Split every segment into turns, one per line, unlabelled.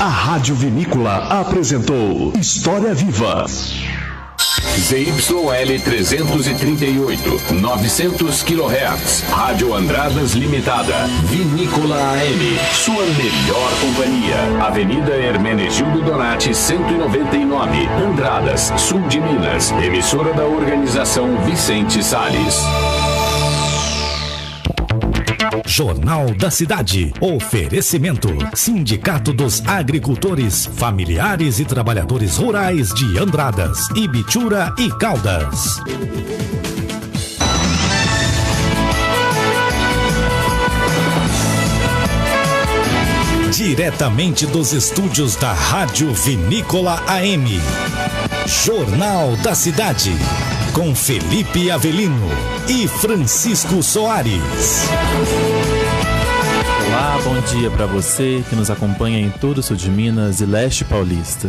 A Rádio Vinícola apresentou História Viva.
ZYL 338, 900 kHz, Rádio Andradas Limitada, Vinícola AM, sua melhor companhia. Avenida Hermenegildo Donati, 199, Andradas, sul de Minas. Emissora da Organização Vicente Salles.
Jornal da Cidade. Oferecimento: Sindicato dos Agricultores, Familiares e Trabalhadores Rurais de Andradas, Ibitura e Caldas. Diretamente dos estúdios da Rádio Vinícola AM. Jornal da Cidade. Com Felipe Avelino e Francisco Soares.
Olá, bom dia para você que nos acompanha em todo o sul de Minas e leste paulista.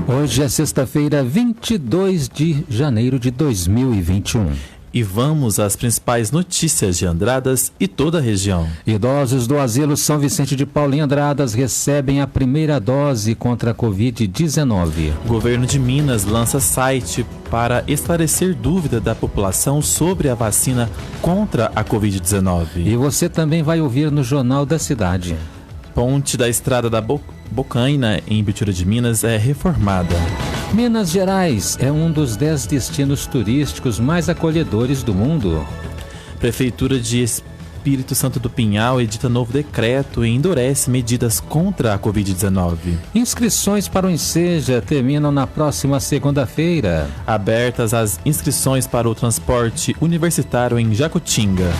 Hoje é sexta-feira, 22 de janeiro de 2021.
E vamos às principais notícias de Andradas e toda a região.
Idosos do Asilo São Vicente de Paulo em Andradas recebem a primeira dose contra a Covid-19.
O governo de Minas lança site para esclarecer dúvida da população sobre a vacina contra a Covid-19.
E você também vai ouvir no Jornal da Cidade.
Ponte da Estrada da Bocaina, em Ibitura de Minas, é reformada.
Minas Gerais é um dos 10 destinos turísticos mais acolhedores do mundo.
Prefeitura de Espírito Santo do Pinhal edita novo decreto e endurece medidas contra a Covid-19.
Inscrições para o Enseja terminam na próxima segunda-feira.
Abertas as inscrições para o transporte universitário em Jacutinga.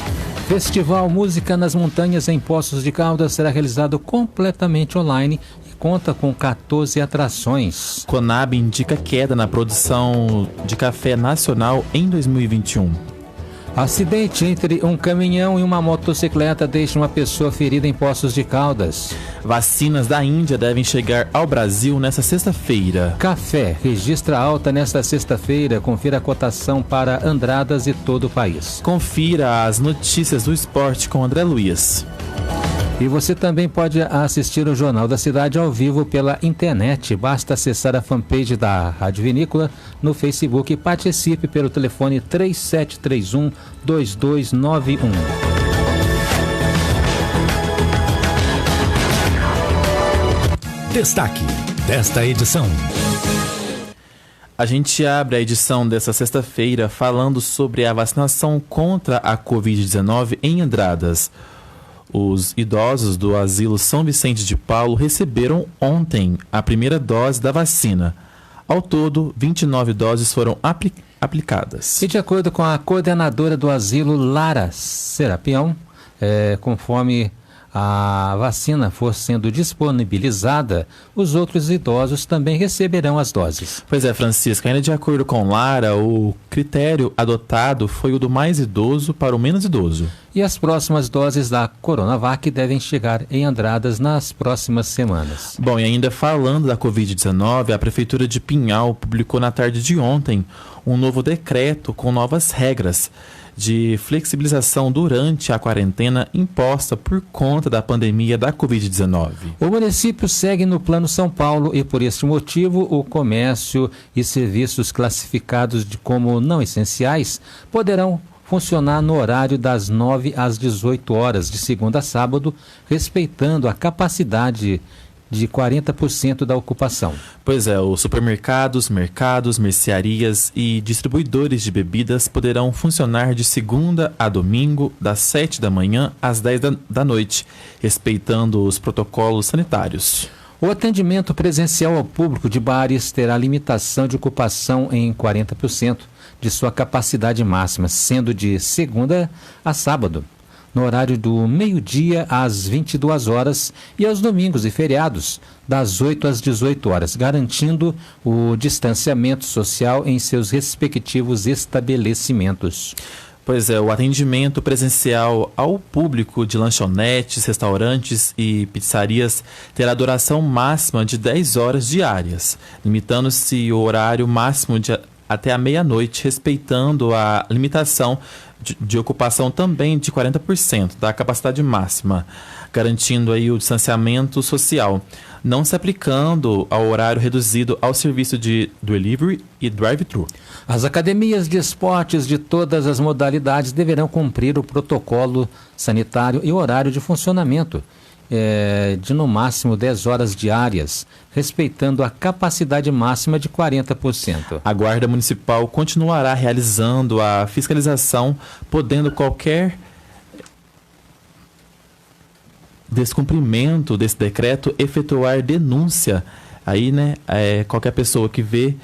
Festival Música nas Montanhas em Poços de Caldas será realizado completamente online e conta com 14 atrações.
Conab indica queda na produção de café nacional em 2021.
Acidente entre um caminhão e uma motocicleta deixa uma pessoa ferida em Poços de Caldas.
Vacinas da Índia devem chegar ao Brasil nesta sexta-feira.
Café registra alta nesta sexta-feira. Confira a cotação para Andradas e todo o país.
Confira as notícias do esporte com André Luiz.
E você também pode assistir o Jornal da Cidade ao vivo pela internet. Basta acessar a fanpage da Rádio Vinícola no Facebook e participe pelo telefone 3731-2291.
Destaque desta edição.
A gente abre a edição dessa sexta-feira falando sobre a vacinação contra a Covid-19 em Andradas. Os idosos do Asilo São Vicente de Paulo receberam ontem a primeira dose da vacina. Ao todo, 29 doses foram aplicadas.
E de acordo com a coordenadora do asilo, Lara Serapião, conforme a vacina for sendo disponibilizada, os outros idosos também receberão as doses.
Pois é, Francisca, ainda de acordo com Lara, o critério adotado foi o do mais idoso para o menos idoso.
E as próximas doses da Coronavac devem chegar em Andradas nas próximas semanas.
Bom, e ainda falando da Covid-19, a Prefeitura de Pinhal publicou na tarde de ontem um novo decreto com novas regras de flexibilização durante a quarentena imposta por conta da pandemia da Covid-19.
O município segue no Plano São Paulo e, por este motivo, o comércio e serviços classificados como não essenciais poderão funcionar no horário das 9 às 18 horas, de segunda a sábado, respeitando a capacidade de 40% da ocupação.
Pois é, os supermercados, mercados, mercearias e distribuidores de bebidas poderão funcionar de segunda a domingo, das 7 da manhã às 10 da noite, respeitando os protocolos sanitários.
O atendimento presencial ao público de bares terá limitação de ocupação em 40% de sua capacidade máxima, sendo de segunda a sábado, no horário do meio-dia às 22 horas e aos domingos e feriados, das 8 às 18 horas, garantindo o distanciamento social em seus respectivos estabelecimentos.
Pois é, o atendimento presencial ao público de lanchonetes, restaurantes e pizzarias terá duração máxima de 10 horas diárias, limitando-se o horário máximo até a meia-noite, respeitando a limitação de ocupação também de 40% da capacidade máxima, garantindo aí o distanciamento social, não se aplicando ao horário reduzido ao serviço de delivery e drive-thru.
As academias de esportes de todas as modalidades deverão cumprir o protocolo sanitário e horário de funcionamento de no máximo 10 horas diárias, respeitando a capacidade máxima de 40%.
A Guarda Municipal continuará realizando a fiscalização, podendo qualquer descumprimento desse decreto efetuar denúncia. Aí, qualquer pessoa que vê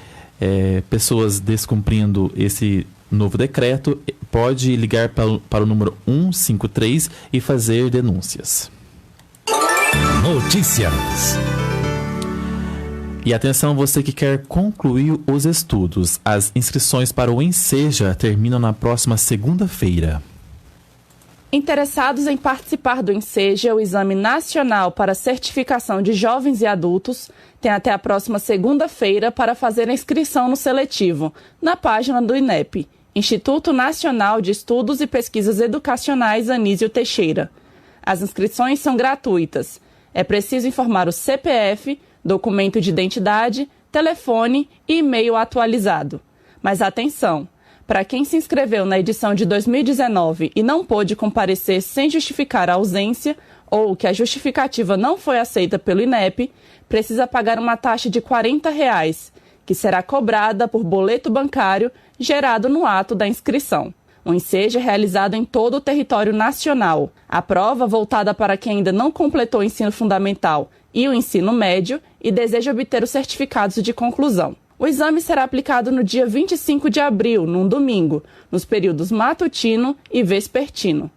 pessoas descumprindo esse novo decreto pode ligar para o número 153 e fazer denúncias.
Notícias.
E atenção, você que quer concluir os estudos. As inscrições para o Enseja terminam na próxima segunda-feira.
Interessados em participar do Enseja, o Exame Nacional para Certificação de Jovens e Adultos, tem até a próxima segunda-feira para fazer a inscrição no seletivo, na página do INEP, Instituto Nacional de Estudos e Pesquisas Educacionais Anísio Teixeira. As inscrições são gratuitas. É preciso informar o CPF, documento de identidade, telefone e e-mail atualizado. Mas atenção! Para quem se inscreveu na edição de 2019 e não pôde comparecer sem justificar a ausência ou que a justificativa não foi aceita pelo INEP, precisa pagar uma taxa de R$ 40, que será cobrada por boleto bancário gerado no ato da inscrição. O Enseja é realizado em todo o território nacional. A prova, voltada para quem ainda não completou o ensino fundamental e o ensino médio e deseja obter os certificados de conclusão. O exame será aplicado no dia 25 de abril, num domingo, nos períodos matutino e vespertino.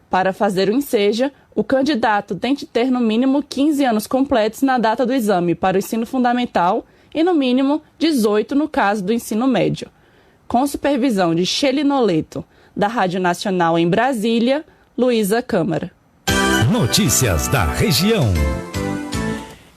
Para fazer o Enseja, o candidato tem de ter no mínimo 15 anos completos na data do exame para o ensino fundamental e no mínimo 18 no caso do ensino médio. Com supervisão de Shelly Noleto, da Rádio Nacional em Brasília, Luísa Câmara.
Notícias da região.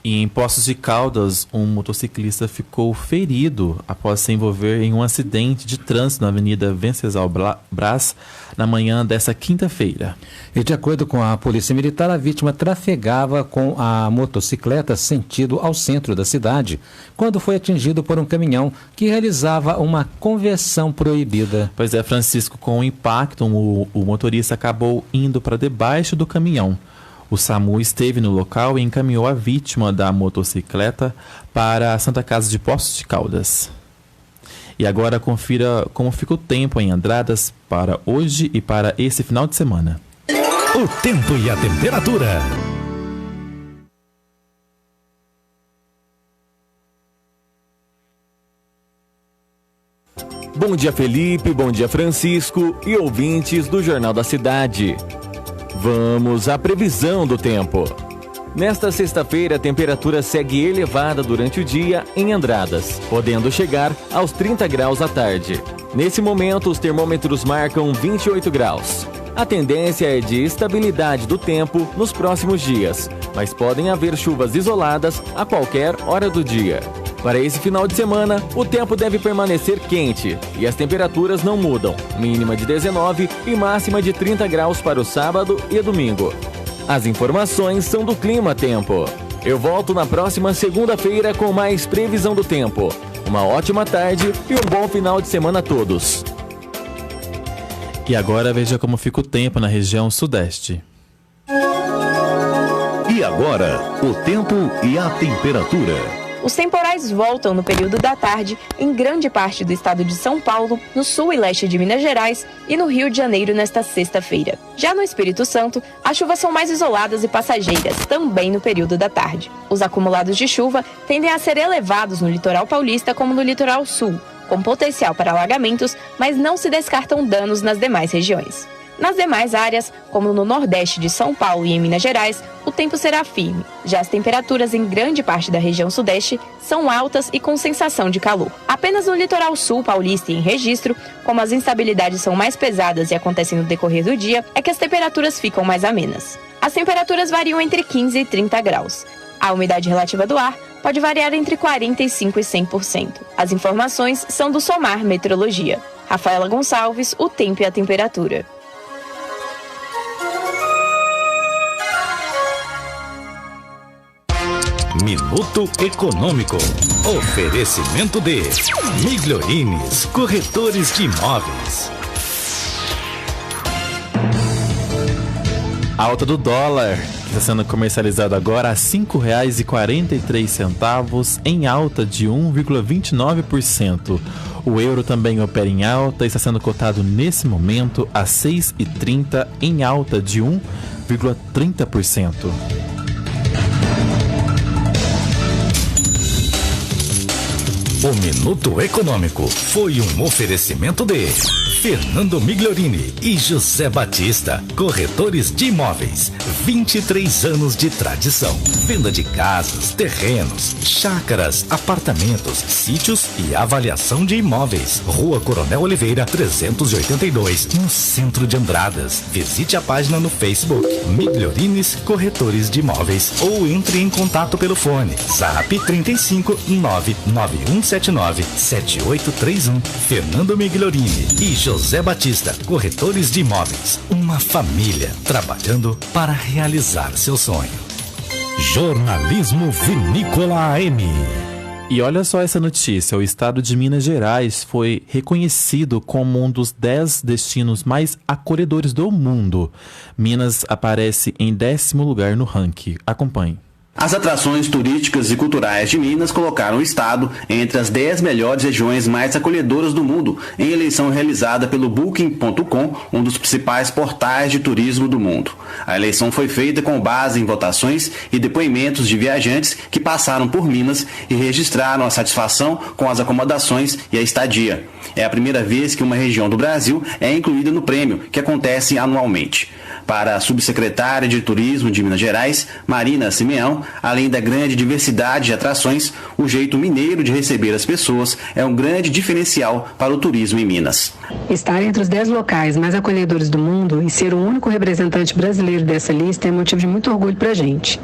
E em Poços de Caldas, um motociclista ficou ferido após se envolver em um acidente de trânsito na Avenida Venceslau Braz na manhã dessa quinta-feira.
E de acordo com a Polícia Militar, a vítima trafegava com a motocicleta sentido ao centro da cidade, quando foi atingido por um caminhão que realizava uma conversão proibida.
Pois é, Francisco, com o impacto, o motorista acabou indo para debaixo do caminhão. O SAMU esteve no local e encaminhou a vítima da motocicleta para a Santa Casa de Poços de Caldas. E agora confira como fica o tempo em Andradas para hoje e para esse final de semana.
O tempo e a temperatura.
Bom dia, Felipe, bom dia, Francisco e ouvintes do Jornal da Cidade. Vamos à previsão do tempo. Nesta sexta-feira, a temperatura segue elevada durante o dia em Andradas, podendo chegar aos 30 graus à tarde. Nesse momento, os termômetros marcam 28 graus. A tendência é de estabilidade do tempo nos próximos dias, mas podem haver chuvas isoladas a qualquer hora do dia. Para esse final de semana, o tempo deve permanecer quente e as temperaturas não mudam, mínima de 19 e máxima de 30 graus para o sábado e domingo. As informações são do Clima Tempo. Eu volto na próxima segunda-feira com mais previsão do tempo. Uma ótima tarde e um bom final de semana a todos.
E agora veja como fica o tempo na região sudeste.
E agora, o tempo e a temperatura.
Os temporais voltam no período da tarde em grande parte do estado de São Paulo, no sul e leste de Minas Gerais e no Rio de Janeiro nesta sexta-feira. Já no Espírito Santo, as chuvas são mais isoladas e passageiras, também no período da tarde. Os acumulados de chuva tendem a ser elevados no litoral paulista como no litoral sul, com potencial para alagamentos, mas não se descartam danos nas demais regiões. Nas demais áreas, como no nordeste de São Paulo e em Minas Gerais, o tempo será firme. Já as temperaturas em grande parte da região sudeste são altas e com sensação de calor. Apenas no litoral sul paulista e em Registro, como as instabilidades são mais pesadas e acontecem no decorrer do dia, é que as temperaturas ficam mais amenas. As temperaturas variam entre 15 e 30 graus. A umidade relativa do ar pode variar entre 45% e 100%. As informações são do Somar Meteorologia. Rafaela Gonçalves, o tempo e a temperatura.
Minuto Econômico. Oferecimento de Migliorines, corretores de imóveis.
A alta do dólar, que está sendo comercializado agora a R$ 5,43, em alta de 1,29%. O euro também opera em alta e está sendo cotado nesse momento a R$ 6,30, em alta de 1,30%.
O Minuto Econômico foi um oferecimento de Fernando Migliorini e José Batista, corretores de imóveis, 23 anos de tradição. Venda de casas, terrenos, chácaras, apartamentos, sítios e avaliação de imóveis. Rua Coronel Oliveira, 382, no centro de Andradas. Visite a página no Facebook, Migliorines Corretores de Imóveis, ou entre em contato pelo fone, Zap 35 99179 7831. Fernando Migliorini e José Batista, corretores de imóveis. Uma família trabalhando para realizar seu sonho.
Jornalismo Vinícola AM.
E olha só essa notícia, o estado de Minas Gerais foi reconhecido como um dos 10 destinos mais acolhedores do mundo. Minas aparece em 10º lugar no ranking. Acompanhe.
As atrações turísticas e culturais de Minas colocaram o estado entre as 10 melhores regiões mais acolhedoras do mundo, em eleição realizada pelo Booking.com, um dos principais portais de turismo do mundo. A eleição foi feita com base em votações e depoimentos de viajantes que passaram por Minas e registraram a satisfação com as acomodações e a estadia. É a primeira vez que uma região do Brasil é incluída no prêmio, que acontece anualmente. Para a subsecretária de Turismo de Minas Gerais, Marina Simeão, além da grande diversidade de atrações, o jeito mineiro de receber as pessoas é um grande diferencial para o turismo em Minas.
Estar entre os 10 locais mais acolhedores do mundo e ser o único representante brasileiro dessa lista é motivo de muito orgulho para a gente.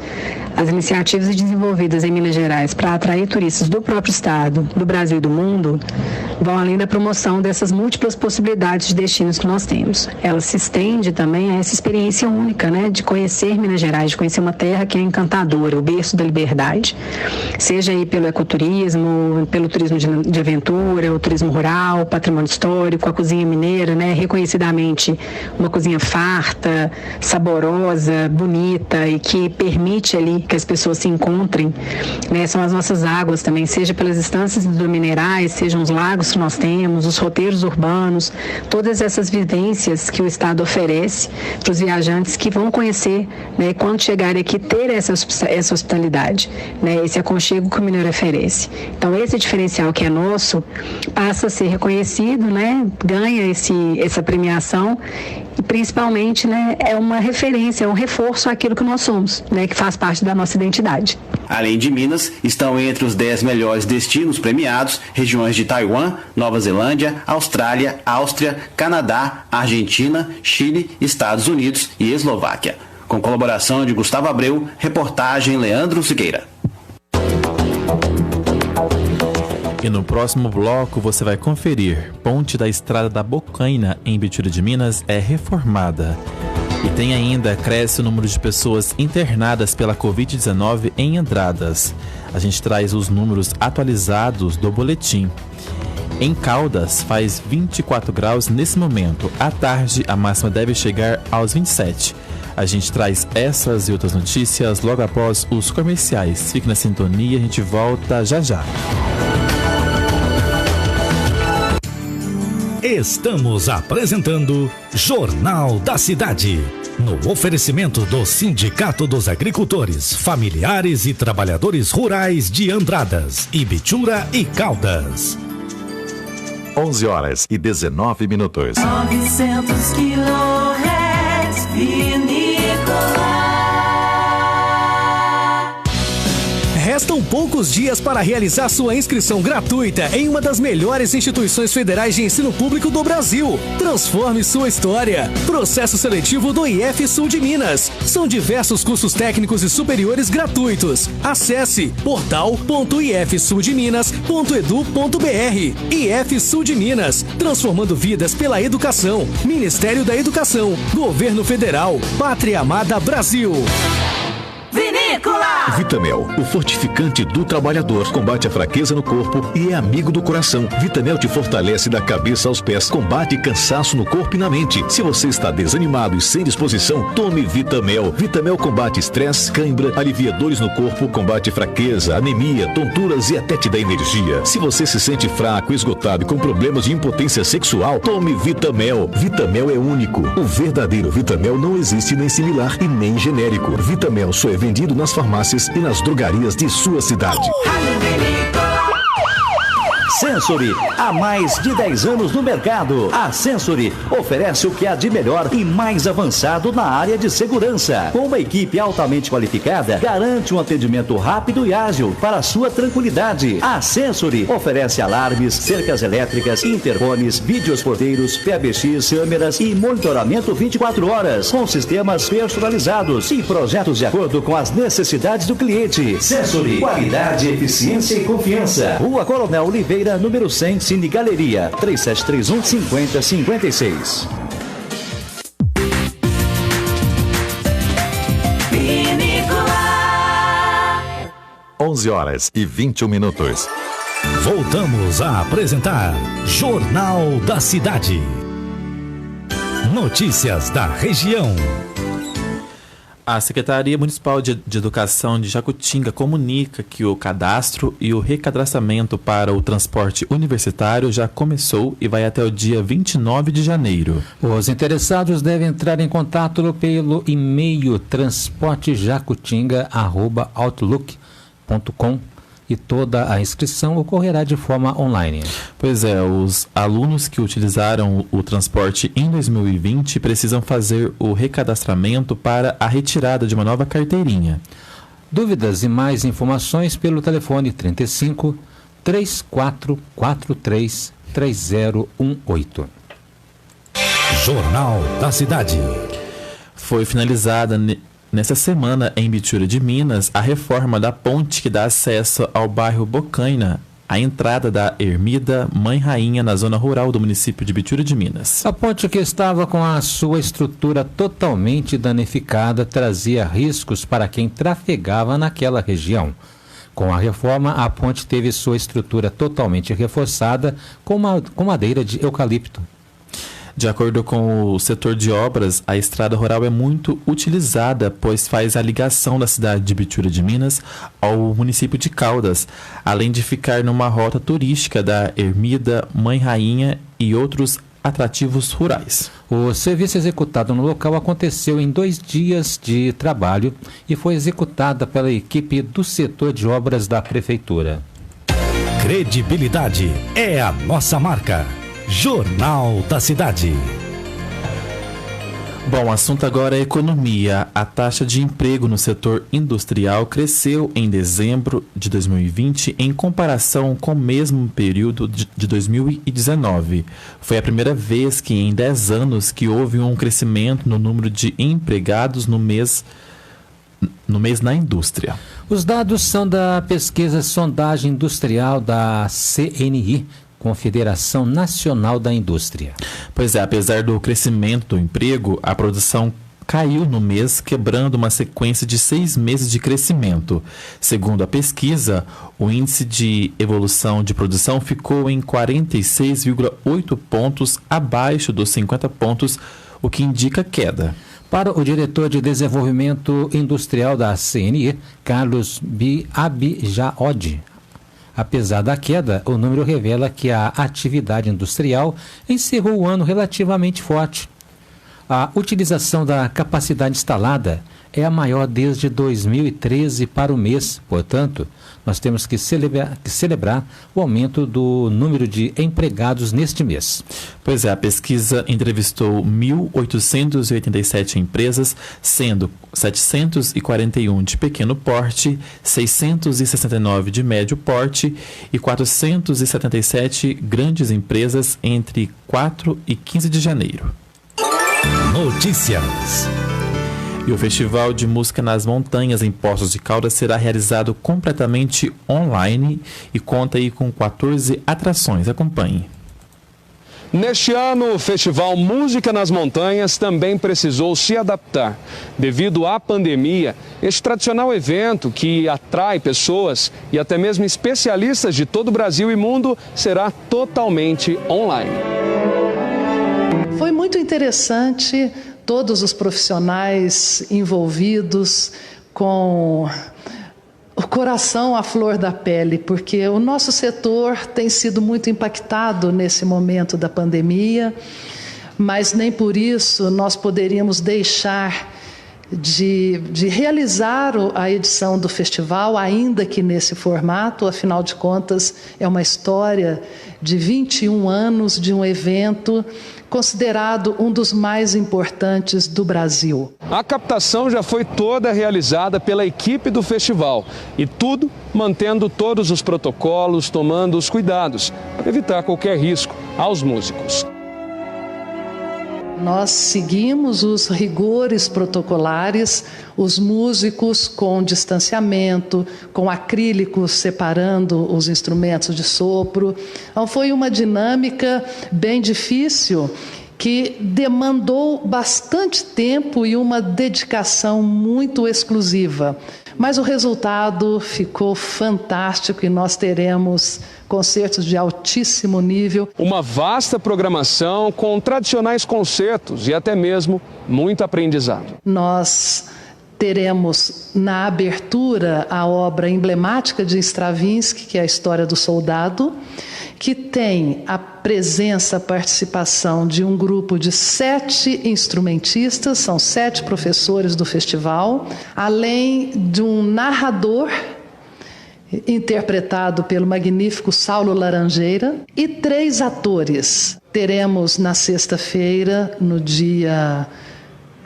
As iniciativas desenvolvidas em Minas Gerais para atrair turistas do próprio estado, do Brasil e do mundo, vão além da promoção dessas múltiplas possibilidades de destinos que nós temos. Ela se estende também a essa experiência única, né, de conhecer Minas Gerais, de conhecer uma terra que é encantadora, o berço da liberdade. Seja aí pelo ecoturismo, pelo turismo de aventura, o turismo rural, patrimônio histórico, a cozinha mineira, né, reconhecidamente uma cozinha farta, saborosa, bonita e que permite ali que as pessoas se encontrem, né, são as nossas águas também, seja pelas estâncias hidrominerais, sejam os lagos que nós temos, os roteiros urbanos, todas essas vivências que o estado oferece para os viajantes que vão conhecer, né, quando chegarem aqui, ter essa hospitalidade, né, esse aconchego que o mineiro oferece. Então esse diferencial que é nosso passa a ser reconhecido, né, ganha essa premiação e principalmente, né, é uma referência, é um reforço àquilo que nós somos, né, que faz parte da nossa identidade.
Além de Minas, estão entre os 10 melhores destinos premiados regiões de Taiwan, Nova Zelândia, Austrália, Áustria, Canadá, Argentina, Chile, Estados Unidos e Eslováquia. Com colaboração de Gustavo Abreu, reportagem Leandro Siqueira.
E no próximo bloco você vai conferir: Ponte da Estrada da Bocaina, em Bitura de Minas, é reformada. E tem ainda, cresce o número de pessoas internadas pela Covid-19 em Andradas. A gente traz os números atualizados do boletim. Em Caldas, faz 24 graus nesse momento. À tarde, a máxima deve chegar aos 27. A gente traz essas e outras notícias logo após os comerciais. Fique na sintonia, a gente volta já já.
Estamos apresentando Jornal da Cidade, no oferecimento do Sindicato dos Agricultores, Familiares e Trabalhadores Rurais de Andradas, Ibitura e Caldas.
11h19.
900 kHz, Vinícola.
Restam Faltam poucos dias para realizar sua inscrição gratuita em uma das melhores instituições federais de ensino público do Brasil. Transforme sua história. Processo seletivo do IF Sul de Minas. São diversos cursos técnicos e superiores gratuitos. Acesse portal.ifsuldeminas.edu.br. IF Sul de Minas, transformando vidas pela educação. Ministério da Educação, Governo Federal, Pátria Amada Brasil.
Vinícola!
Vitamel, o fortificante do trabalhador, combate a fraqueza no corpo e é amigo do coração. Vitamel te fortalece da cabeça aos pés, combate cansaço no corpo e na mente. Se você está desanimado e sem disposição, tome Vitamel. Vitamel combate estresse, cãibra, alivia dores no corpo, combate fraqueza, anemia, tonturas e até te dá energia. Se você se sente fraco, esgotado e com problemas de impotência sexual, tome Vitamel. Vitamel é único. O verdadeiro Vitamel não existe nem similar e nem genérico. Vitamel só é vendido nas farmácias e nas drogarias de sua cidade.
Sensory, há mais de 10 anos no mercado. A Sensory oferece o que há de melhor e mais avançado na área de segurança. Com uma equipe altamente qualificada, garante um atendimento rápido e ágil para a sua tranquilidade. A Sensory oferece alarmes, cercas elétricas, interfones, vídeos porteiros, PBX, câmeras e monitoramento 24 horas, com sistemas personalizados e projetos de acordo com as necessidades do cliente. Sensory, qualidade, eficiência e confiança. Rua Coronel Oliveira, número 100, Cine Galeria, 3731-5056.
11h21. Voltamos a apresentar Jornal da Cidade. Notícias da região.
A Secretaria Municipal de Educação de Jacutinga comunica que o cadastro e o recadastramento para o transporte universitário já começou e vai até o dia 29 de janeiro.
Os interessados devem entrar em contato pelo e-mail transportejacutinga@outlook.com e toda a inscrição ocorrerá de forma online.
Pois é, os alunos que utilizaram o transporte em 2020 precisam fazer o recadastramento para a retirada de uma nova carteirinha.
Dúvidas e mais informações pelo telefone 35 3443 3018.
Jornal da Cidade.
Foi finalizada nessa semana, em Bitura de Minas, a reforma da ponte que dá acesso ao bairro Bocaina, a entrada da Ermida Mãe Rainha na zona rural do município de Bitura de Minas.
A ponte, que estava com a sua estrutura totalmente danificada, trazia riscos para quem trafegava naquela região. Com a reforma, a ponte teve sua estrutura totalmente reforçada com madeira de eucalipto.
De acordo com o setor de obras, a estrada rural é muito utilizada, pois faz a ligação da cidade de Bitura de Minas ao município de Caldas, além de ficar numa rota turística da Ermida Mãe Rainha e outros atrativos rurais.
O serviço executado no local aconteceu em 2 dias de trabalho e foi executada pela equipe do setor de obras da Prefeitura.
Credibilidade é a nossa marca. Jornal da Cidade.
Bom, o assunto agora é economia. A taxa de emprego no setor industrial cresceu em dezembro de 2020 em comparação com o mesmo período de 2019. Foi a primeira vez que em 10 anos que houve um crescimento no número de empregados no mês na indústria.
Os dados são da pesquisa Sondagem Industrial da CNI, Confederação Nacional da Indústria.
Pois é, apesar do crescimento do emprego, a produção caiu no mês, quebrando uma sequência de 6 meses de crescimento. Segundo a pesquisa, o índice de evolução de produção ficou em 46,8 pontos abaixo dos 50 pontos, o que indica queda.
Para o diretor de Desenvolvimento Industrial da CNI, Carlos Abjaod, apesar da queda, o número revela que a atividade industrial encerrou o ano relativamente forte. A utilização da capacidade instalada é a maior desde 2013 para o mês. Portanto, nós temos que celebrar o aumento do número de empregados neste mês.
Pois é, a pesquisa entrevistou 1.887 empresas, sendo 741 de pequeno porte, 669 de médio porte e 477 grandes empresas entre 4 e 15 de janeiro.
Notícias.
E o Festival de Música nas Montanhas em Poços de Caldas será realizado completamente online e conta aí com 14 atrações. Acompanhe.
Neste ano, o Festival Música nas Montanhas também precisou se adaptar. Devido à pandemia, este tradicional evento, que atrai pessoas e até mesmo especialistas de todo o Brasil e mundo, será totalmente online.
Foi muito interessante, todos os profissionais envolvidos com o coração à flor da pele, porque o nosso setor tem sido muito impactado nesse momento da pandemia, mas nem por isso nós poderíamos deixar de realizar a edição do festival, ainda que nesse formato. Afinal de contas, é uma história de 21 anos de um evento considerado um dos mais importantes do Brasil.
A captação já foi toda realizada pela equipe do festival e tudo mantendo todos os protocolos, tomando os cuidados para evitar qualquer risco aos músicos.
Nós seguimos os rigores protocolares, os músicos com distanciamento, com acrílicos separando os instrumentos de sopro. Então, foi uma dinâmica bem difícil que demandou bastante tempo e uma dedicação muito exclusiva. Mas o resultado ficou fantástico e nós teremos concertos de altíssimo nível.
Uma vasta programação com tradicionais concertos e até mesmo muito aprendizado.
Nós teremos na abertura a obra emblemática de Stravinsky, que é a História do Soldado, que tem a presença, a participação de um grupo de 7 instrumentistas, são 7 professores do festival, além de um narrador, interpretado pelo magnífico Saulo Laranjeira, e 3 atores. Teremos na sexta-feira, no dia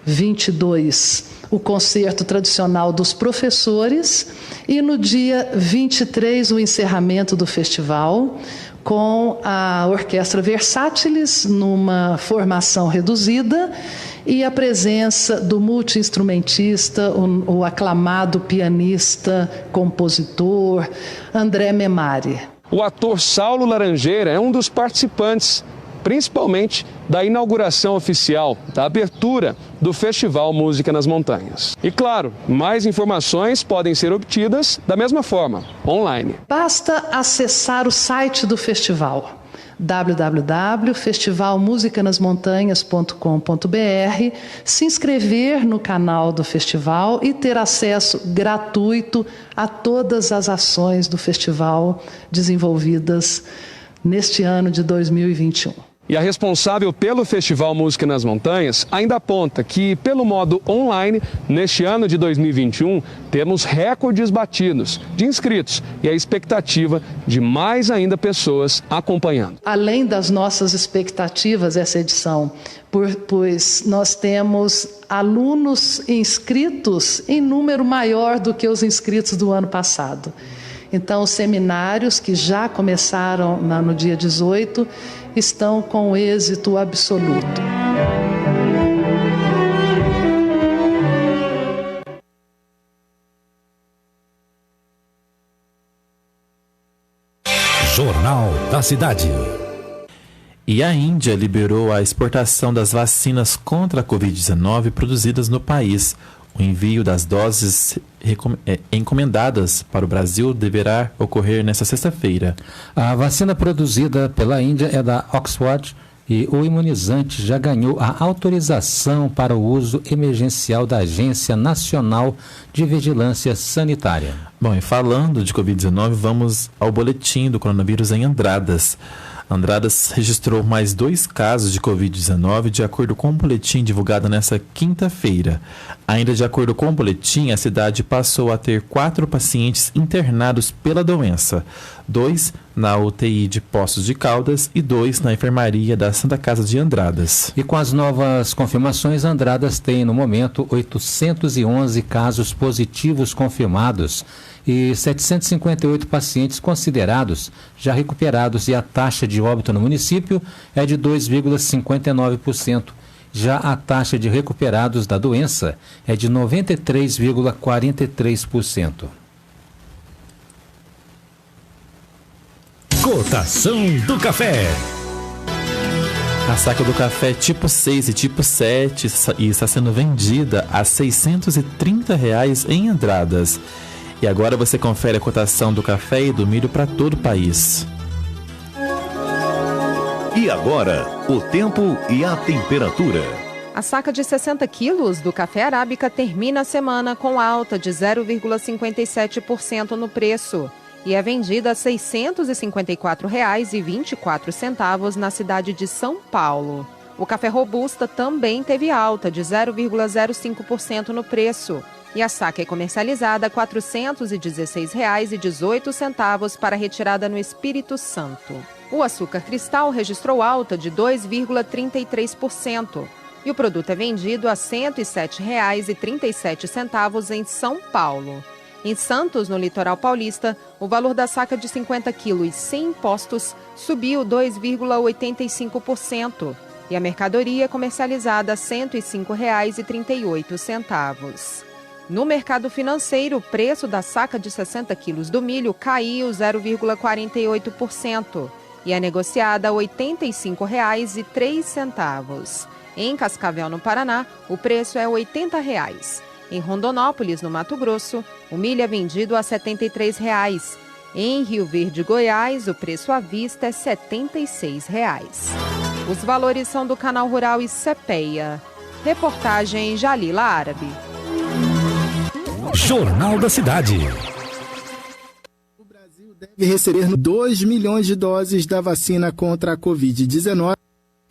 22, o concerto tradicional dos professores e no dia 23 o encerramento do festival com a Orquestra Versátiles numa formação reduzida e a presença do multi-instrumentista, o aclamado pianista, compositor André Memari.
O ator Saulo Laranjeira é um dos participantes, principalmente da inauguração oficial, da abertura do Festival Música nas Montanhas. E claro, mais informações podem ser obtidas da mesma forma, online.
Basta acessar o site do festival, www.festivalmusicanasmontanhas.com.br, se inscrever no canal do festival e ter acesso gratuito a todas as ações do festival desenvolvidas neste ano de 2021.
E a responsável pelo Festival Música nas Montanhas ainda aponta que, pelo modo online, neste ano de 2021, temos recordes batidos de inscritos e a expectativa de mais ainda pessoas acompanhando.
Além das nossas expectativas, essa edição, pois nós temos alunos inscritos em número maior do que os inscritos do ano passado. Então, os seminários que já começaram no dia 18 estão com êxito absoluto.
Jornal da Cidade.
E a Índia liberou a exportação das vacinas contra a Covid-19 produzidas no país. O envio das doses encomendadas para o Brasil deverá ocorrer nesta sexta-feira.
A vacina produzida pela Índia é da Oxford e o imunizante já ganhou a autorização para o uso emergencial da Agência Nacional de Vigilância Sanitária.
Bom, e falando de Covid-19, vamos ao boletim do coronavírus em Andradas. Andradas registrou mais 2 casos de Covid-19, de acordo com o boletim divulgado nesta quinta-feira. Ainda de acordo com o boletim, a cidade passou a ter 4 pacientes internados pela doença. 2 na UTI de Poços de Caldas e 2 na enfermaria da Santa Casa de Andradas.
E com as novas confirmações, Andradas tem no momento 811 casos positivos confirmados e 758 pacientes considerados já recuperados, e a taxa de óbito no município é de 2,59%. Já a taxa de recuperados da doença é de 93,43%.
Cotação do café.
A saca do café tipo 6 e tipo 7 está sendo vendida a R$ 630 em Andradas. E agora você confere a cotação do café e do milho para todo o país.
E agora, o tempo e a temperatura.
A saca de 60 quilos do café arábica termina a semana com alta de 0,57% no preço e é vendida a R$ 654,24 na cidade de São Paulo. O café robusta também teve alta de 0,05% no preço e a saca é comercializada a R$ 416,18 para retirada no Espírito Santo. O açúcar cristal registrou alta de 2,33% e o produto é vendido a R$ 107,37 em São Paulo. Em Santos, no litoral paulista, o valor da saca de 50 quilos sem impostos subiu 2,85% e a mercadoria é comercializada a R$ 105,38. No mercado financeiro, o preço da saca de 60 quilos do milho caiu 0,48% e é negociada a R$ 85,03. Em Cascavel, no Paraná, o preço é R$ 80. Em Rondonópolis, no Mato Grosso, o milho é vendido a R$ 73. Em Rio Verde, Goiás, o preço à vista é R$ 76. Os valores são do Canal Rural e Cepeia. Reportagem Jalila Árabe.
Jornal da Cidade.
O Brasil deve receber 2 milhões de doses da vacina contra a Covid-19.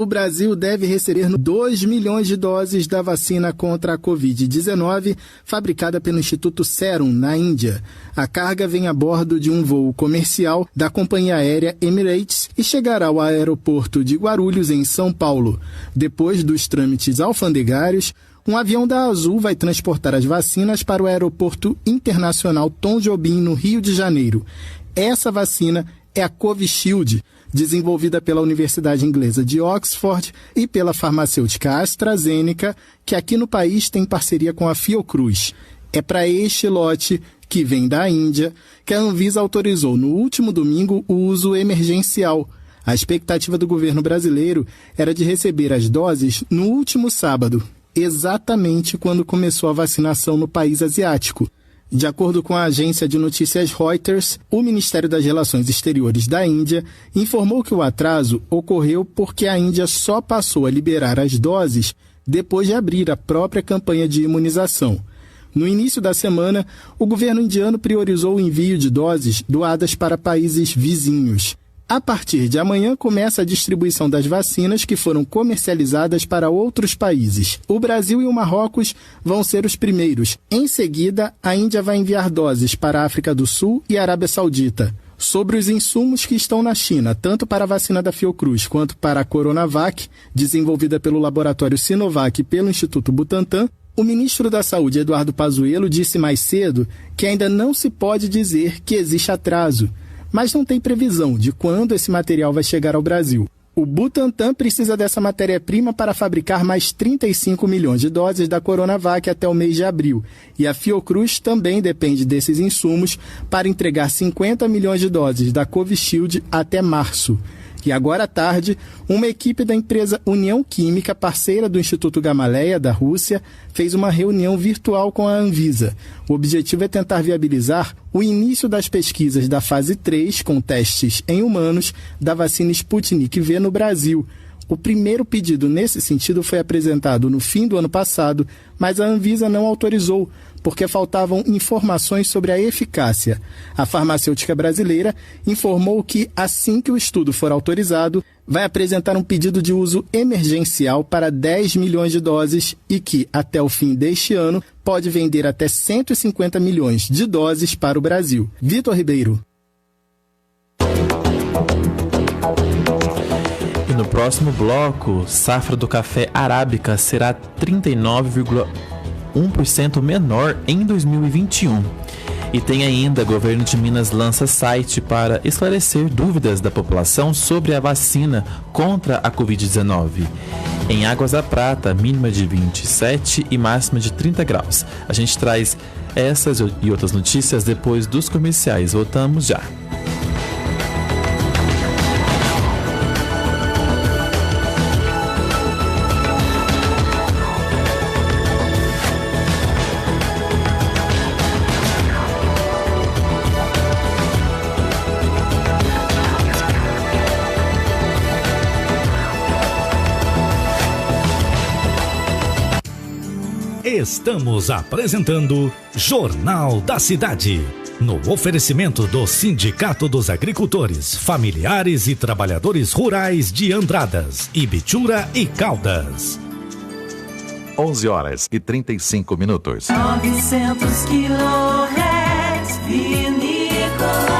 O Brasil deve receber 2 milhões de doses da vacina contra a Covid-19, fabricada pelo Instituto Serum, na Índia. A carga vem a bordo de um voo comercial da companhia aérea Emirates e chegará ao aeroporto de Guarulhos, em São Paulo. Depois dos trâmites alfandegários, um avião da Azul vai transportar as vacinas para o Aeroporto Internacional Tom Jobim, no Rio de Janeiro. Essa vacina é a Covishield, desenvolvida pela Universidade Inglesa de Oxford e pela farmacêutica AstraZeneca, que aqui no país tem parceria com a Fiocruz. É para este lote, que vem da Índia, que a Anvisa autorizou no último domingo o uso emergencial. A expectativa do governo brasileiro era de receber as doses no último sábado, exatamente quando começou a vacinação no país asiático. De acordo com a agência de notícias Reuters, o Ministério das Relações Exteriores da Índia informou que o atraso ocorreu porque a Índia só passou a liberar as doses depois de abrir a própria campanha de imunização. No início da semana, o governo indiano priorizou o envio de doses doadas para países vizinhos. A partir de amanhã, começa a distribuição das vacinas que foram comercializadas para outros países. O Brasil e o Marrocos vão ser os primeiros. Em seguida, a Índia vai enviar doses para a África do Sul e a Arábia Saudita. Sobre os insumos que estão na China, tanto para a vacina da Fiocruz quanto para a Coronavac, desenvolvida pelo laboratório Sinovac e pelo Instituto Butantan, o ministro da Saúde, Eduardo Pazuello, disse mais cedo que ainda não se pode dizer que existe atraso, mas não tem previsão de quando esse material vai chegar ao Brasil. O Butantan precisa dessa matéria-prima para fabricar mais 35 milhões de doses da Coronavac até o mês de abril. E a Fiocruz também depende desses insumos para entregar 50 milhões de doses da Covishield até março. E agora à tarde, uma equipe da empresa União Química, parceira do Instituto Gamaleya, da Rússia, fez uma reunião virtual com a Anvisa. O objetivo é tentar viabilizar o início das pesquisas da fase 3, com testes em humanos, da vacina Sputnik V no Brasil. O primeiro pedido nesse sentido foi apresentado no fim do ano passado, mas a Anvisa não autorizou, porque faltavam informações sobre a eficácia. A farmacêutica brasileira informou que, assim que o estudo for autorizado, vai apresentar um pedido de uso emergencial para 10 milhões de doses e que, até o fim deste ano, pode vender até 150 milhões de doses para o Brasil. Vitor Ribeiro.
E no próximo bloco, safra do café arábica será 39,1% menor em 2021. E tem ainda, governo de Minas lança site para esclarecer dúvidas da população sobre a vacina contra a Covid-19. Em Águas da Prata, mínima de 27 e máxima de 30 graus. A gente traz essas e outras notícias depois dos comerciais. Voltamos já.
Estamos apresentando Jornal da Cidade, no oferecimento do Sindicato dos Agricultores, Familiares e Trabalhadores Rurais de Andradas, Ibitura e Caldas.
11h35.
900 kHz, Vinícola.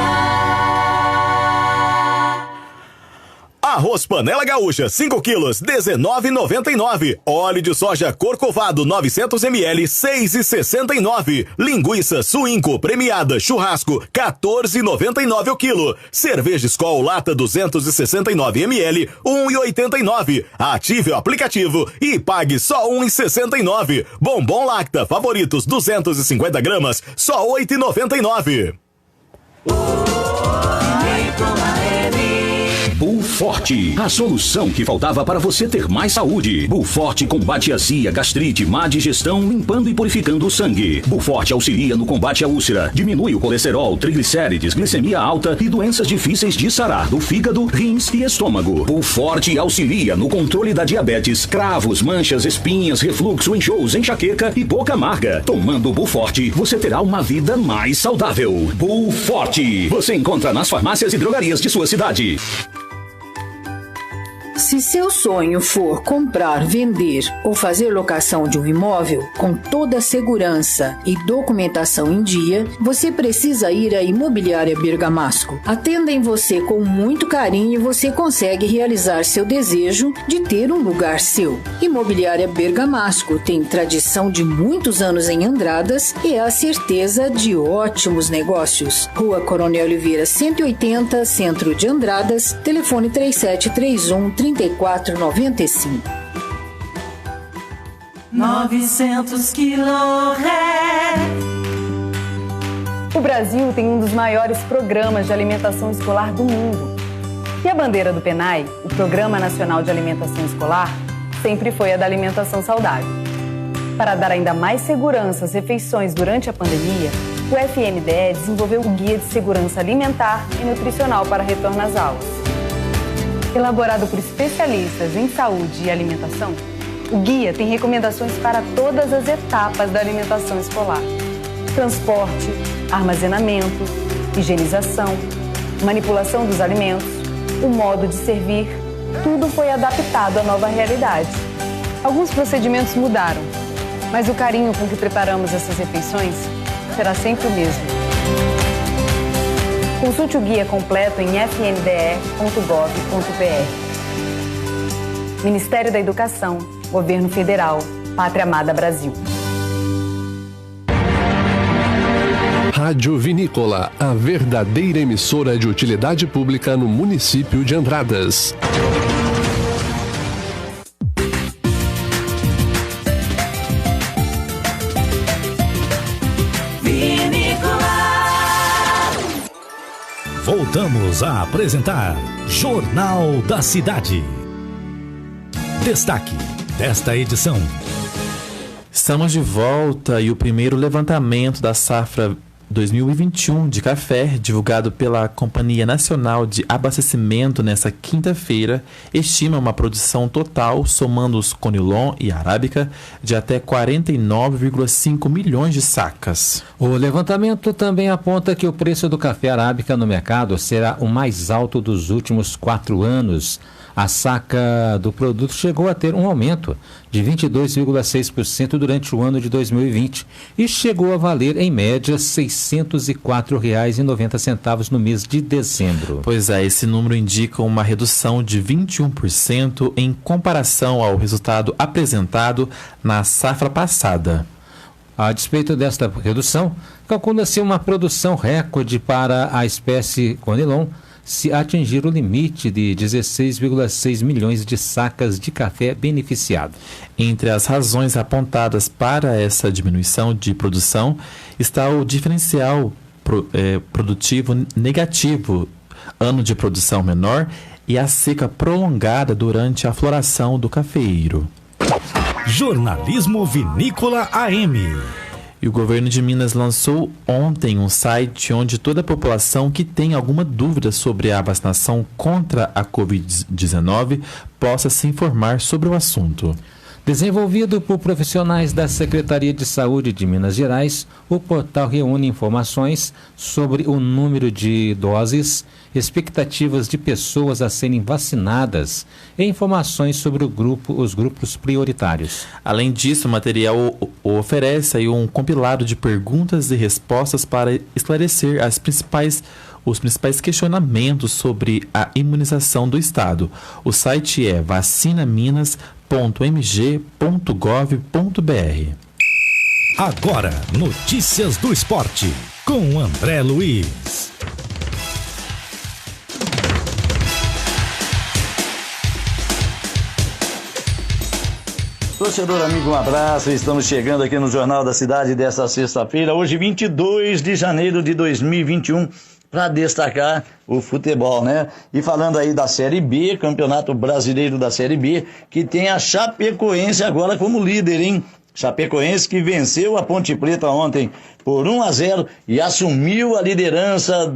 Arroz Panela Gaúcha, 5 quilos, R$19,99. Óleo de soja Corcovado, 900 ml, R$6,69. Linguiça Suinco premiada churrasco, R$14,99 o quilo. Cerveja Skol lata 269 ml, R$1,89. Ative o aplicativo e pague só R$1,69. Bombom Lacta Favoritos 250 gramas, só R$8,99.
Buforte, a solução que faltava para você ter mais saúde. Buforte combate azia, gastrite, má digestão, limpando e purificando o sangue. Buforte auxilia no combate à úlcera, diminui o colesterol, triglicérides, glicemia alta e doenças difíceis de sarar do fígado, rins e estômago. Buforte auxilia no controle da diabetes, cravos, manchas, espinhas, refluxo, enjoos, enxaqueca e boca amarga. Tomando Buforte, você terá uma vida mais saudável. Buforte, você encontra nas farmácias e drogarias de sua cidade.
Se seu sonho for comprar, vender ou fazer locação de um imóvel com toda a segurança e documentação em dia, você precisa ir à Imobiliária Bergamasco. Atendem você com muito carinho e você consegue realizar seu desejo de ter um lugar seu. Imobiliária Bergamasco tem tradição de muitos anos em Andradas e é a certeza de ótimos negócios. Rua Coronel Oliveira 180, Centro de Andradas, telefone 3731 3495.
900 kHz.
O Brasil tem um dos maiores programas de alimentação escolar do mundo. E a bandeira do PENAI, o Programa Nacional de Alimentação Escolar, sempre foi a da alimentação saudável. Para dar ainda mais segurança às refeições durante a pandemia, o FNDE desenvolveu o Guia de Segurança Alimentar e Nutricional para retorno às aulas. Elaborado por especialistas em saúde e alimentação, o guia tem recomendações para todas as etapas da alimentação escolar: transporte, armazenamento, higienização, manipulação dos alimentos, o modo de servir, tudo foi adaptado à nova realidade. Alguns procedimentos mudaram, mas o carinho com que preparamos essas refeições será sempre o mesmo. Consulte o guia completo em fnde.gov.br. Ministério da Educação, Governo Federal, Pátria Amada Brasil.
Rádio Vinícola, a verdadeira emissora de utilidade pública no município de Andradas.
Voltamos a apresentar Jornal da Cidade. Destaque desta edição.
Estamos de volta e o primeiro levantamento da safra 2021 de café, divulgado pela Companhia Nacional de Abastecimento nesta quinta-feira, estima uma produção total, somando os Conilon e Arábica, de até 49,5 milhões de sacas.
O levantamento também aponta que o preço do café Arábica no mercado será o mais alto dos últimos 4 anos. A saca do produto chegou a ter um aumento de 22,6% durante o ano de 2020 e chegou a valer, em média, R$ 604,90 no mês de dezembro.
Pois é, esse número indica uma redução de 21% em comparação ao resultado apresentado na safra passada.
A despeito desta redução, calcula-se uma produção recorde para a espécie Conilon, se atingir o limite de 16,6 milhões de sacas de café beneficiado.
Entre as razões apontadas para essa diminuição de produção está o diferencial produtivo negativo, ano de produção menor e a seca prolongada durante a floração do cafeeiro.
Jornalismo Vinícola AM.
E o governo de Minas lançou ontem um site onde toda a população que tem alguma dúvida sobre a vacinação contra a Covid-19 possa se informar sobre o assunto.
Desenvolvido por profissionais da Secretaria de Saúde de Minas Gerais, o portal reúne informações sobre o número de doses, expectativas de pessoas a serem vacinadas e informações sobre os grupos prioritários.
Além disso, o material oferece aí um compilado de perguntas e respostas para esclarecer os principais questionamentos sobre a imunização do Estado. O site é vacinaminas.mg.gov.br.
Agora, notícias do esporte, com André Luiz.
Torcedor amigo, um abraço. Estamos chegando aqui no Jornal da Cidade desta sexta-feira, hoje 22 de janeiro de 2021, para destacar o futebol, né? E falando aí da Série B, Campeonato Brasileiro da Série B, que tem a Chapecoense agora como líder, hein? Chapecoense que venceu a Ponte Preta ontem por 1-0 e assumiu a liderança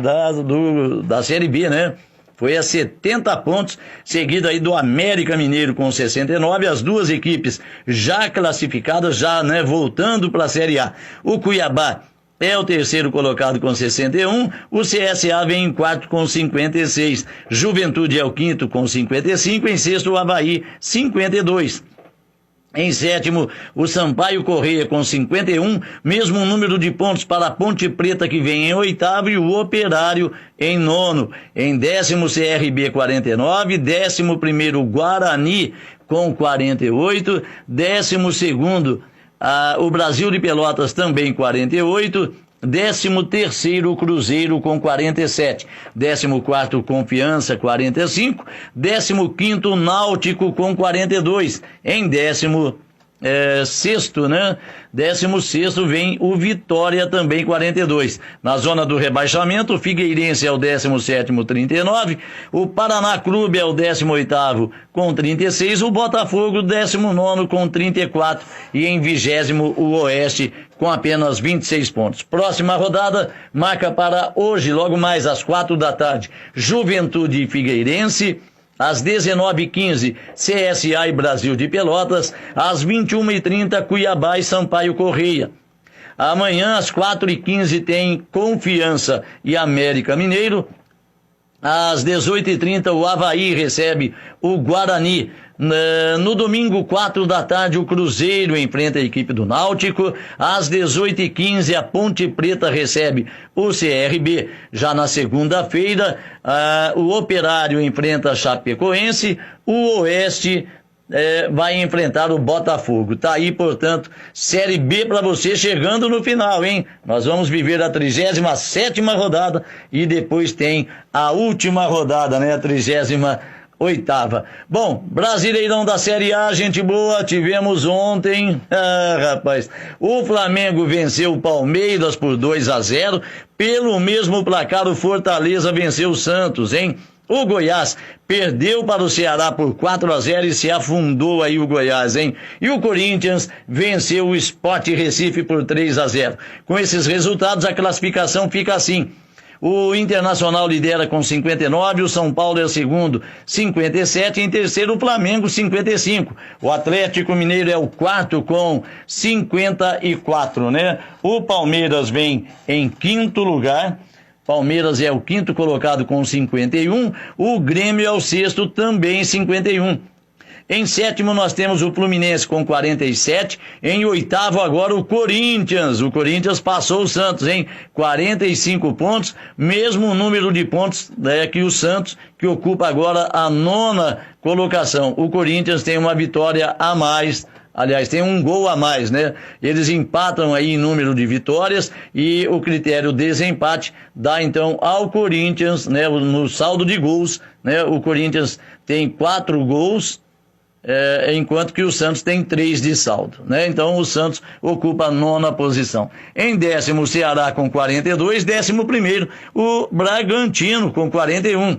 da Série B, né? Foi a 70 pontos, seguido aí do América Mineiro com 69, as duas equipes já classificadas, voltando para a Série A. O Cuiabá é o terceiro colocado com 61, o CSA vem em quarto com 56, Juventude é o quinto com 55, em sexto o Avaí, 52. Em sétimo, o Sampaio Corrêa com 51, mesmo número de pontos para a Ponte Preta que vem em oitavo e o Operário em nono. Em décimo, CRB 49, 11º Guarani com 48, 12º o Brasil de Pelotas também 48, 13º Cruzeiro com 47, 14º Confiança 45, 15º Náutico com 42, em 16º, 16º vem o Vitória também 42. Na zona do rebaixamento, o Figueirense é o 17º 39, o Paraná Clube é o 18º com 36, o Botafogo 19º com 34 e em 20º o Oeste com apenas 26 pontos. Próxima rodada marca para hoje, logo mais às 4 da tarde, Juventude e Figueirense. Às 19h15, CSA e Brasil de Pelotas. Às 21h30, Cuiabá e Sampaio Corrêa. Amanhã, às 4h15, tem Confiança e América Mineiro. Às 18h30, o Avaí recebe o Guarani. No domingo, 4 da tarde, o Cruzeiro enfrenta a equipe do Náutico. Às 18h15, a Ponte Preta recebe o CRB. Já na segunda-feira, o Operário enfrenta a Chapecoense. O Oeste vai enfrentar o Botafogo. Tá aí, portanto, Série B para você chegando no final, hein? Nós vamos viver a 37ª rodada e depois tem a última rodada, né? A 38ª. Bom, Brasileirão da Série A, gente boa, tivemos ontem, rapaz, o Flamengo venceu o Palmeiras por 2-0, pelo mesmo placar o Fortaleza venceu o Santos, hein? O Goiás perdeu para o Ceará por 4-0 e se afundou aí o Goiás, hein? E o Corinthians venceu o Sport Recife por 3-0. Com esses resultados, a classificação fica assim. O Internacional lidera com 59, o São Paulo é o segundo, 57, em terceiro o Flamengo, 55. O Atlético Mineiro é o quarto com 54, né? O Palmeiras vem em quinto lugar. Palmeiras é o quinto colocado com 51, o Grêmio é o sexto também 51. Em sétimo nós temos o Fluminense com 47, em oitavo agora o Corinthians passou o Santos, hein? 45 pontos, mesmo número de pontos que o Santos, que ocupa agora a nona colocação. O Corinthians tem uma vitória a mais, aliás, tem um gol a mais, né? Eles empatam aí em número de vitórias e o critério desempate dá então ao Corinthians, né? No saldo de gols, né? O Corinthians tem 4 gols, enquanto que o Santos tem 3 de saldo, né? Então o Santos ocupa a nona posição. Em décimo o Ceará com 42, 11º o Bragantino com 41.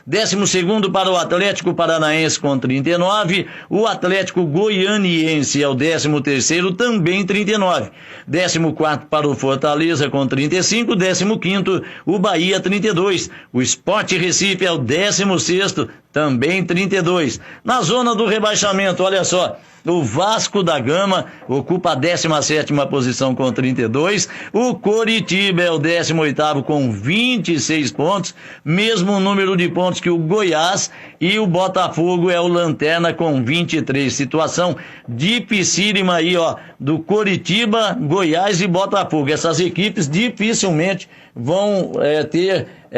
12º para o Atlético Paranaense com 39, o Atlético Goianiense é o 13º, também 39. 14º para o Fortaleza com 35, 15º o Bahia 32. O Sport Recife é o 16º, também 32. Na zona do rebaixamento, olha só, o Vasco da Gama ocupa a 17ª posição com 32, o Coritiba é o 18º com 26 pontos, mesmo número de pontos que o Goiás, e o Botafogo é o lanterna com 23. Situação dificílima aí, ó, do Coritiba, Goiás e Botafogo. Essas equipes dificilmente vão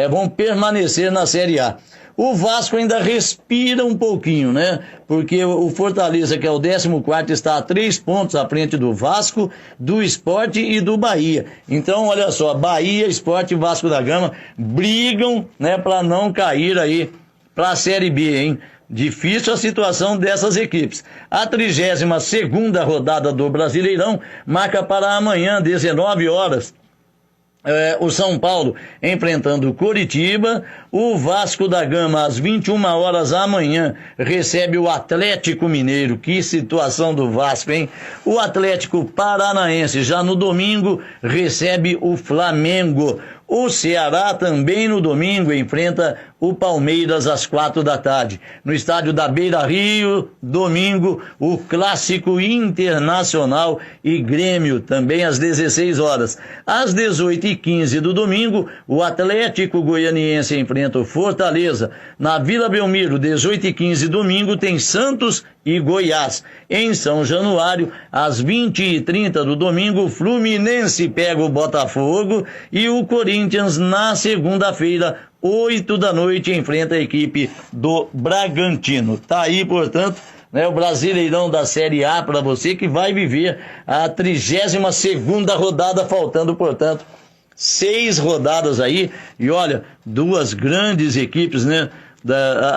vão permanecer na Série A. O Vasco ainda respira um pouquinho, né? Porque o Fortaleza, que é o 14º, está a 3 pontos à frente do Vasco, do Sport e do Bahia. Então, olha só, Bahia, Sport e Vasco da Gama brigam, né, para não cair aí para a Série B, hein? Difícil a situação dessas equipes. A 32ª rodada do Brasileirão marca para amanhã, 19 horas. O São Paulo enfrentando o Coritiba, o Vasco da Gama às 21 horas amanhã recebe o Atlético Mineiro. Que situação do Vasco, hein? O Atlético Paranaense já no domingo recebe o Flamengo. O Ceará também no domingo enfrenta o Palmeiras às 4 da tarde. No estádio da Beira Rio, domingo, o Clássico Internacional e Grêmio, também às 16 horas. Às 18h15 do domingo, o Atlético Goianiense enfrenta o Fortaleza. Na Vila Belmiro, 18h15 domingo, tem Santos e Goiás. Em São Januário, às 20h30 do domingo, o Fluminense pega o Botafogo e o Corinthians na segunda-feira, 8 da noite, enfrenta a equipe do Bragantino. Tá aí, portanto, né, o Brasileirão da Série A para você que vai viver a 32ª rodada, faltando, portanto, 6 rodadas aí. E olha, 2 grandes equipes, né?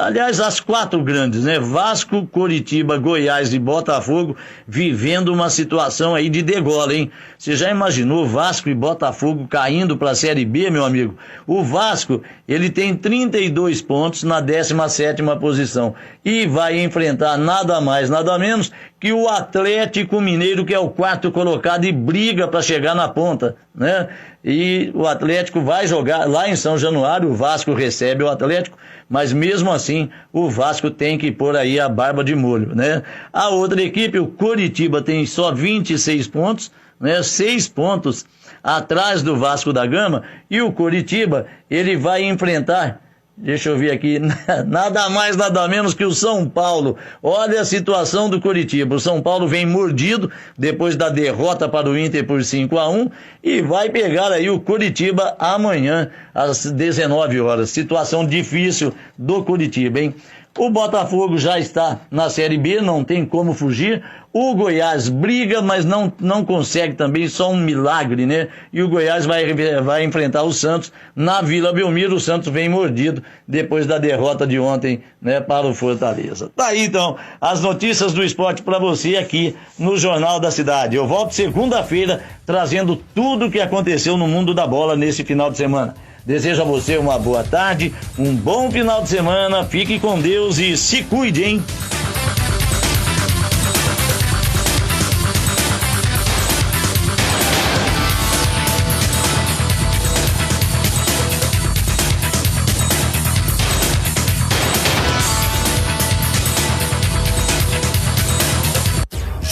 Aliás, as 4 grandes, né? Vasco, Coritiba, Goiás e Botafogo vivendo uma situação aí de degola, hein? Você já imaginou Vasco e Botafogo caindo para a Série B, meu amigo? O Vasco, ele tem 32 pontos na 17ª posição e vai enfrentar nada mais, nada menos que o Atlético Mineiro, que é o 4º colocado e briga para chegar na ponta, né? E o Atlético vai jogar lá em São Januário, o Vasco recebe o Atlético, mas mesmo assim o Vasco tem que pôr aí a barba de molho, né? A outra equipe, o Coritiba, tem só 26 pontos, né? 6 pontos atrás do Vasco da Gama, e o Coritiba, ele vai enfrentar, deixa eu ver aqui, nada mais, nada menos que o São Paulo. Olha a situação do Coritiba. O São Paulo vem mordido depois da derrota para o Inter por 5-1 e vai pegar aí o Coritiba amanhã às 19 horas. Situação difícil do Coritiba, hein? O Botafogo já está na Série B, não tem como fugir. O Goiás briga, mas não consegue também, só um milagre, né? E o Goiás vai enfrentar o Santos na Vila Belmiro. O Santos vem mordido depois da derrota de ontem, né, para o Fortaleza. Tá aí, então, as notícias do esporte para você aqui no Jornal da Cidade. Eu volto segunda-feira trazendo tudo o que aconteceu no mundo da bola nesse final de semana. Desejo a você uma boa tarde, um bom final de semana, fique com Deus e se cuide, hein?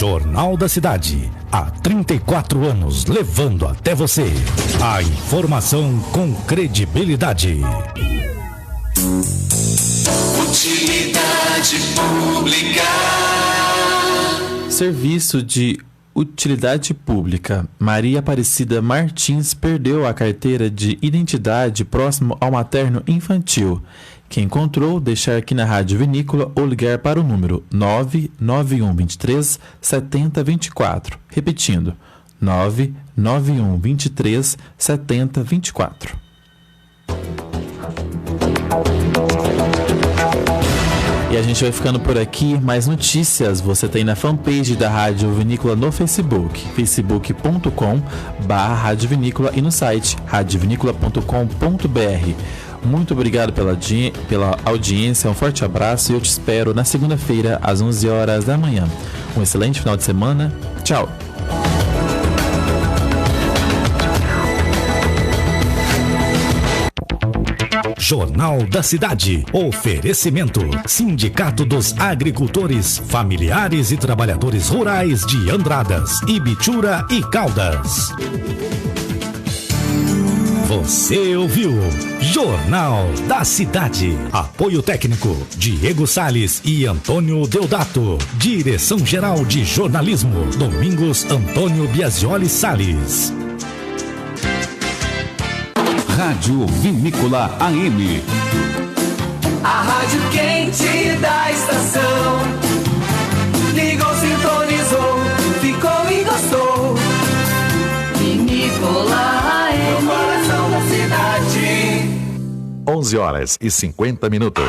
Jornal da Cidade, há 34 anos, levando até você a informação com credibilidade.
Utilidade pública.
Serviço de utilidade pública. Maria Aparecida Martins perdeu a carteira de identidade próximo ao materno infantil. Quem encontrou, deixar aqui na Rádio Vinícola ou ligar para o número 99123 7024. Repetindo, 99123 7024. E a gente vai ficando por aqui. Mais notícias você tem na fanpage da Rádio Vinícola no Facebook, facebook.com/Rádio Vinícola, e no site radiovinícola.com.br. Muito obrigado pela audiência, um forte abraço e eu te espero na segunda-feira às 11 horas da manhã. Um excelente final de semana. Tchau!
Jornal da Cidade. Oferecimento. Sindicato dos Agricultores, Familiares e Trabalhadores Rurais de Andradas, Ibitura e Caldas. Você ouviu Jornal da Cidade. Apoio técnico Diego Salles e Antônio Deodato. Direção-geral de jornalismo Domingos Antônio Biasioli Salles.
Rádio Vinícola AM.
A rádio quente da estação. Ligou, sintonizou, ficou e gostou. Vinícola AM. No coração da cidade.
11 horas e 50 minutos.